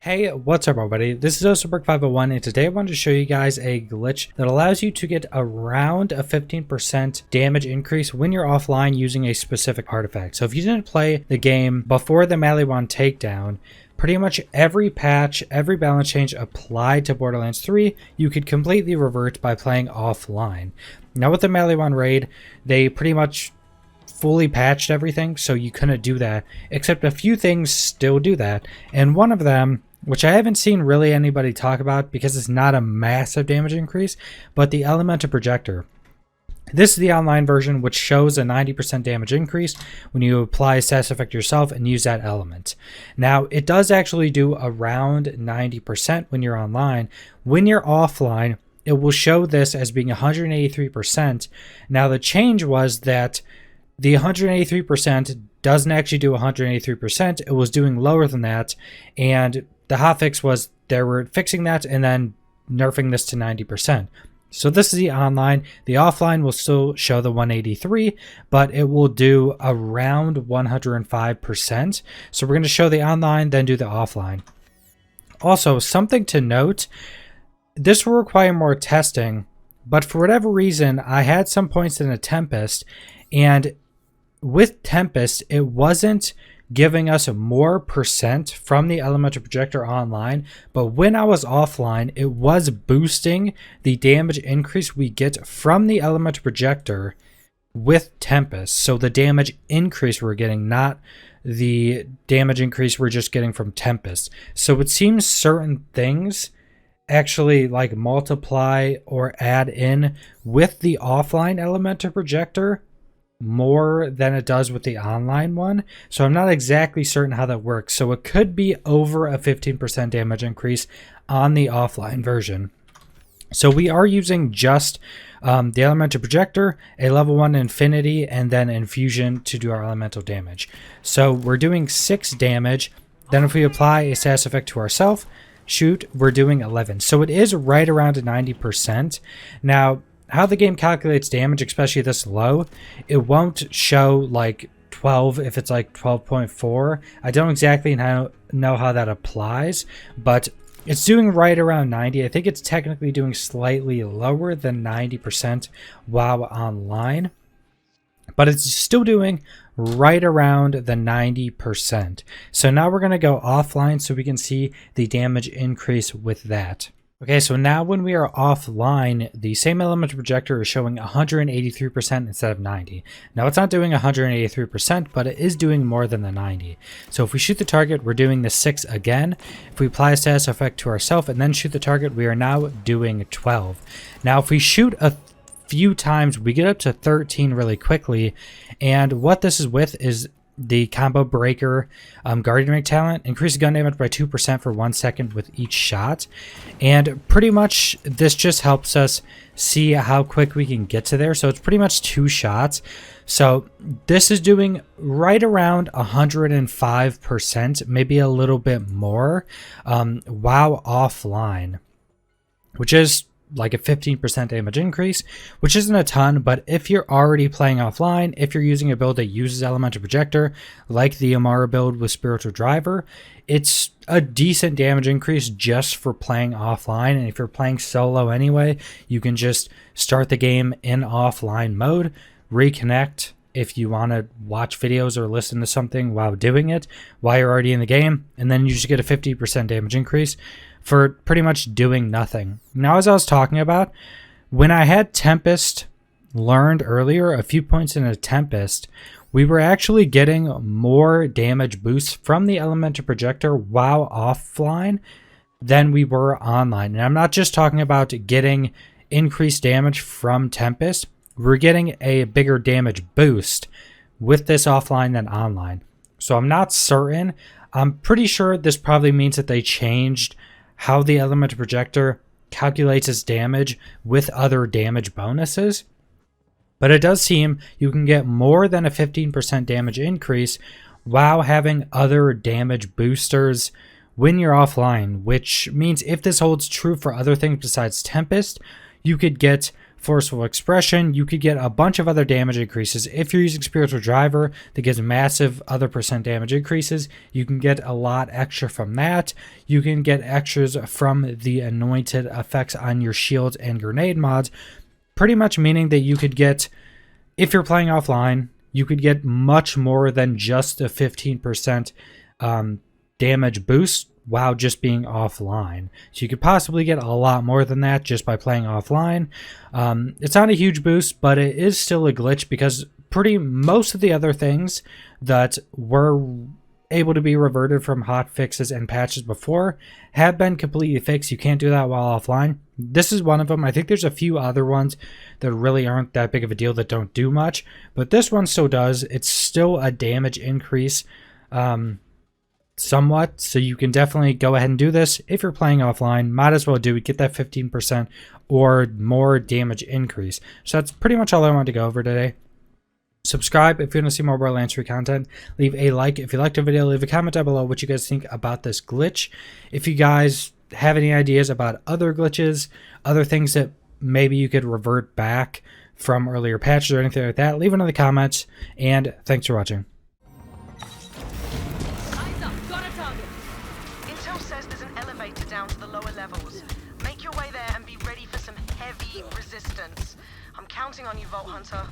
Hey, what's up everybody? This is OurMusicBox, and today I wanted to show you guys a glitch that allows you to get around a 15% damage increase when you're offline using a specific artifact. So if you didn't play the game before the Maliwan Takedown, pretty much every patch, every balance change applied to Borderlands 3, you could completely revert by playing offline. Now with the Maliwan raid, they pretty much fully patched everything, so you couldn't do that, except a few things still do that, and one of them, which I haven't seen really anybody talk about because it's not a massive damage increase, but the elemental projector. This is the online version, which shows a 90% damage increase when you apply a status effect yourself and use that element. Now, it does actually do around 90% when you're online. When you're offline, it will show this as being 183%. Now, the change was that the 183% doesn't actually do 183%. It was doing lower than that, and the hotfix was they were fixing that and then nerfing this to 90%. So this is the online. The offline will still show the 183, but it will do around 105%. So we're going to show the online, then do the offline. Also, something to note, this will require more testing, but for whatever reason, I had some points in a Tempest, and with Tempest, it wasn't giving us more percent from the elemental projector online, but when I was offline, it was boosting the damage increase we get from the elemental projector with Tempest. So the damage increase we're getting, not the damage increase we're just getting from Tempest. So it seems certain things actually like multiply or add in with the offline elemental projector more than it does with the online one. So I'm not exactly certain how that works. So it could be over a 15% damage increase on the offline version. So we are using just the elemental projector, a level 1 infinity, and then infusion to do our elemental damage. So we're doing 6 damage. Then if we apply a status effect to ourselves, shoot, we're doing 11. So it is right around 90%. Now, how the game calculates damage, especially this low, it won't show like 12 if it's like 12.4. I don't exactly know how that applies, but it's doing right around 90. I think it's technically doing slightly lower than 90% while online, but it's still doing right around the 90%. So now we're going to go offline so we can see the damage increase with that. Okay, so now when we are offline, the same elemental projector is showing 183% instead of 90. Now it's not doing 183%, but it is doing more than the 90. So if we shoot the target, we're doing the 6 again. If we apply a status effect to ourselves and then shoot the target, we are now doing 12. Now if we shoot a few times, we get up to 13 really quickly. And what this is with is the combo breaker guardian rank talent. Increase gun damage by 2% for 1 second with each shot, and pretty much this just helps us see how quick we can get to there. So it's pretty much 2 shots. So this is doing right around 105%, maybe a little bit more, while offline, which is like a 15% damage increase, which isn't a ton, but if you're already playing offline, if you're using a build that uses elemental projector, like the Amara build with spiritual driver, it's a decent damage increase just for playing offline. And if you're playing solo anyway, you can just start the game in offline mode, reconnect if you want to watch videos or listen to something while doing it, while you're already in the game, and then you just get a 50% damage increase for pretty much doing nothing. Now, as I was talking about, when I had Tempest learned earlier, a few points in a Tempest, we were actually getting more damage boosts from the elemental projector while offline than we were online. And I'm not just talking about getting increased damage from Tempest. We're getting a bigger damage boost with this offline than online. So I'm not certain. I'm pretty sure this probably means that they changed how the elemental projector calculates its damage with other damage bonuses. But it does seem you can get more than a 15% damage increase while having other damage boosters when you're offline, which means if this holds true for other things besides Tempest, you could get forceful expression, you could get a bunch of other damage increases. If you're using spiritual driver that gives massive other percent damage increases, you can get a lot extra from that. You can get extras from the anointed effects on your shields and grenade mods, pretty much meaning that you could get, if you're playing offline, you could get much more than just a 15% damage boost while just being offline. So you could possibly get a lot more than that just by playing offline. It's not a huge boost, but it is still a glitch because most of the other things that were able to be reverted from hot fixes and patches before have been completely fixed. You can't do that while offline. This is one of them. I think there's a few other ones that really aren't that big of a deal that don't do much, but this one still does. It's still a damage increase somewhat, so you can definitely go ahead and do this. If you're playing offline, might as well do it. Get that 15% or more damage increase. So that's pretty much all I wanted to go over today. Subscribe if you want to see more Borderlands 3 content. Leave a like if you liked the video. Leave a comment down below what you guys think about this glitch. If you guys have any ideas about other glitches, other things that maybe you could revert back from earlier patches or anything like that, leave it in the comments, and thanks for watching. Eyes up, got a target. Intel says there's an elevator down to the lower levels. Make your way there and be ready for some heavy resistance. I'm counting on you, Vault Hunter.